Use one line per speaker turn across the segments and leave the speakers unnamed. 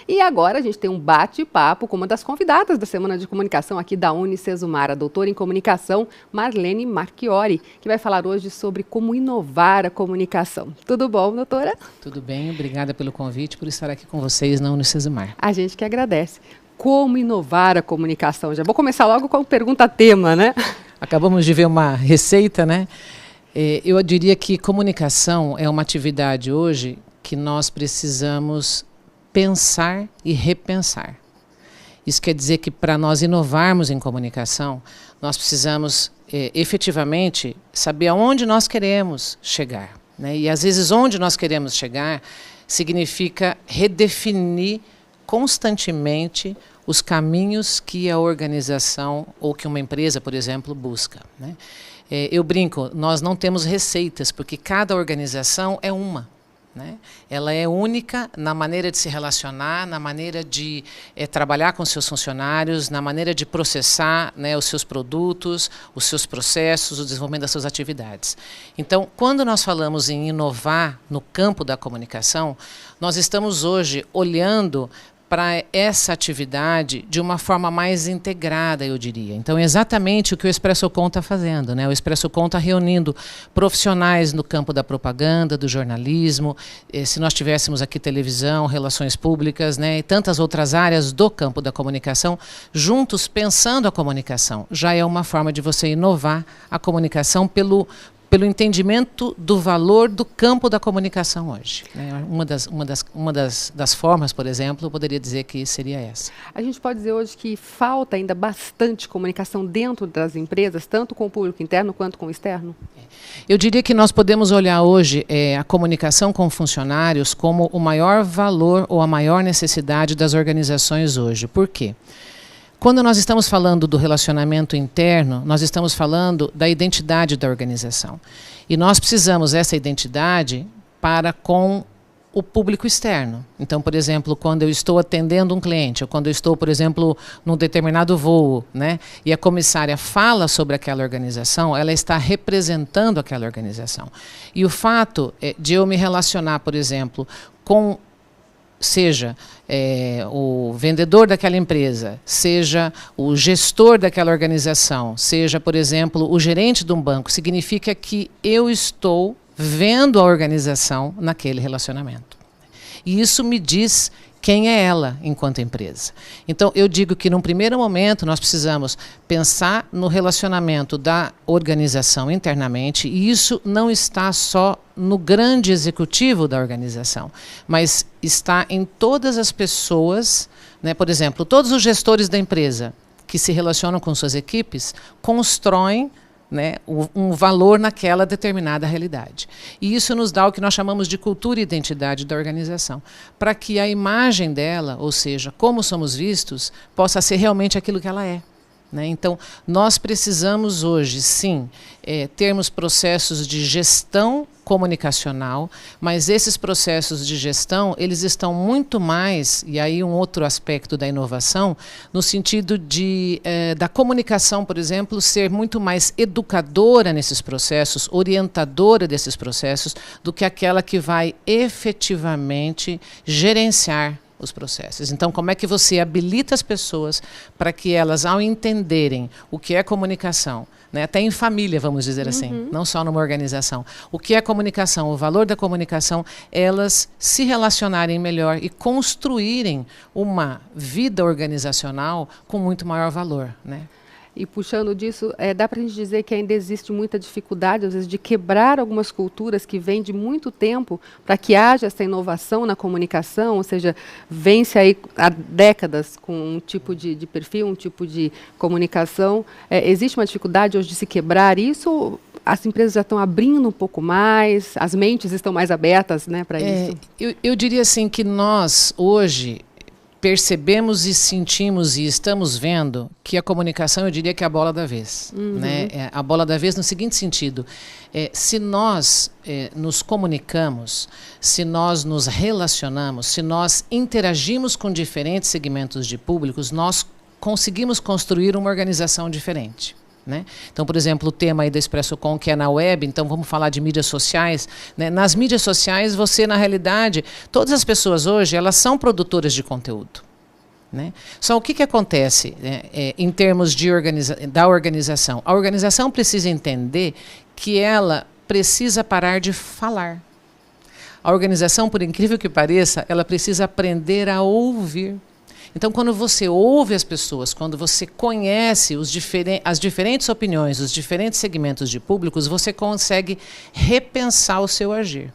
E agora a gente tem um bate-papo com uma das convidadas da Semana de Comunicação aqui da Unicesumar, a doutora em comunicação Marlene Marchiori, que vai falar hoje sobre como inovar a comunicação. Tudo bom, doutora?
Tudo bem, obrigada pelo convite, por estar aqui com vocês na Unicesumar.
A gente que agradece. Como inovar a comunicação? Já vou começar logo com a pergunta tema, né?
Acabamos de ver uma receita, né? Eu diria que comunicação é uma atividade hoje que nós precisamos pensar e repensar. Isso quer dizer que para nós inovarmos em comunicação, nós precisamos efetivamente saber aonde nós queremos chegar, né? E às vezes onde nós queremos chegar significa redefinir constantemente os caminhos que a organização ou que uma empresa, por exemplo, busca, né? Eu brinco, nós não temos receitas, porque cada organização é uma, né? Ela é única na maneira de se relacionar, na maneira de trabalhar com seus funcionários, na maneira de processar, né, os seus produtos, os seus processos, o desenvolvimento das suas atividades. Então, quando nós falamos em inovar no campo da comunicação, nós estamos hoje olhando para essa atividade de uma forma mais integrada, eu diria. Então, é exatamente o que o ExpressoCom está fazendo, né? O ExpressoCom está reunindo profissionais no campo da propaganda, do jornalismo, se nós tivéssemos aqui televisão, relações públicas, né, e tantas outras áreas do campo da comunicação, juntos pensando a comunicação. Já é uma forma de você inovar a comunicação pelo entendimento do valor do campo da comunicação hoje, né? Uma das formas, por exemplo, eu poderia dizer que seria essa.
A gente pode dizer hoje que falta ainda bastante comunicação dentro das empresas, tanto com o público interno quanto com o externo?
Eu diria que nós podemos olhar hoje a comunicação com funcionários como o maior valor ou a maior necessidade das organizações hoje. Por quê? Quando nós estamos falando do relacionamento interno, nós estamos falando da identidade da organização. E nós precisamos dessa identidade para com o público externo. Então, por exemplo, quando eu estou atendendo um cliente, ou quando eu estou, por exemplo, num determinado voo, né, e a comissária fala sobre aquela organização, ela está representando aquela organização. E o fato de eu me relacionar, por exemplo, com seja o vendedor daquela empresa, seja o gestor daquela organização, seja, por exemplo, o gerente de um banco, significa que eu estou vendo a organização naquele relacionamento. E isso me diz quem é ela enquanto empresa. Então, eu digo que, num primeiro momento, nós precisamos pensar no relacionamento da organização internamente, e isso não está só no grande executivo da organização, mas está em todas as pessoas, né? Por exemplo, todos os gestores da empresa que se relacionam com suas equipes constroem, né, um valor naquela determinada realidade. E isso nos dá o que nós chamamos de cultura e identidade da organização, para que a imagem dela, ou seja, como somos vistos, possa ser realmente aquilo que ela é, né? Então, nós precisamos hoje, sim, termos processos de gestão comunicacional, mas esses processos de gestão, eles estão muito mais, e aí um outro aspecto da inovação, no sentido da comunicação, por exemplo, ser muito mais educadora nesses processos, orientadora desses processos, do que aquela que vai efetivamente gerenciar os processos. Então, como é que você habilita as pessoas para que elas, ao entenderem o que é comunicação, né, até em família, vamos dizer assim, não só numa organização, o que é comunicação, o valor da comunicação, elas se relacionarem melhor e construírem uma vida organizacional com muito maior valor, né?
E puxando disso, dá para a gente dizer que ainda existe muita dificuldade, às vezes, de quebrar algumas culturas que vêm de muito tempo para que haja essa inovação na comunicação, ou seja, vem-se aí há décadas com um tipo de perfil, um tipo de comunicação. Existe uma dificuldade hoje de se quebrar isso? As empresas já estão abrindo um pouco mais, as mentes estão mais abertas, né, para isso?
Eu diria assim que nós, hoje, percebemos e sentimos e estamos vendo que a comunicação, eu diria que é a bola da vez. Né? A bola da vez no seguinte sentido, se nós nos comunicamos, se nós nos relacionamos, se nós interagimos com diferentes segmentos de públicos, nós conseguimos construir uma organização diferente. Né? Então, por exemplo, o tema aí da ExpressoCon, que é na web, então vamos falar de mídias sociais. Né? Nas mídias sociais, você, na realidade, todas as pessoas hoje, elas são produtoras de conteúdo. Né? Só o que acontece, né, em termos de da organização? A organização precisa entender que ela precisa parar de falar. A organização, por incrível que pareça, ela precisa aprender a ouvir. Então, quando você ouve as pessoas, quando você conhece as diferentes opiniões, os diferentes segmentos de públicos, você consegue repensar o seu agir.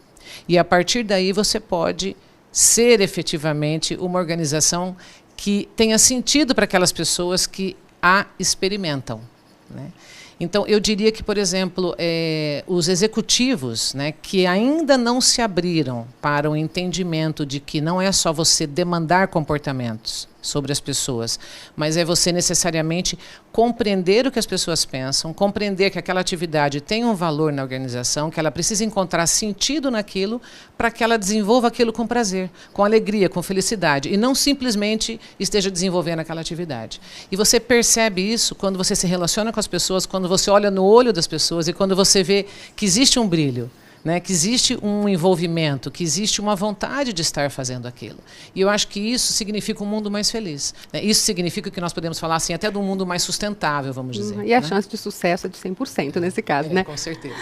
E, a partir daí, você pode ser efetivamente uma organização que tenha sentido para aquelas pessoas que a experimentam. Né? Então, eu diria que, por exemplo, os executivos, né, que ainda não se abriram para o entendimento de que não é só você demandar comportamentos sobre as pessoas, mas é você necessariamente compreender o que as pessoas pensam, compreender que aquela atividade tem um valor na organização, que ela precisa encontrar sentido naquilo para que ela desenvolva aquilo com prazer, com alegria, com felicidade, e não simplesmente esteja desenvolvendo aquela atividade. E você percebe isso quando você se relaciona com as pessoas, quando você olha no olho das pessoas e quando você vê que existe um brilho, né, que existe um envolvimento, que existe uma vontade de estar fazendo aquilo. E eu acho que isso significa um mundo mais feliz. Né? Isso significa que nós podemos falar assim, até de um mundo mais sustentável, vamos dizer.
E a
né?
chance de sucesso é de 100% nesse caso, né?
Com certeza.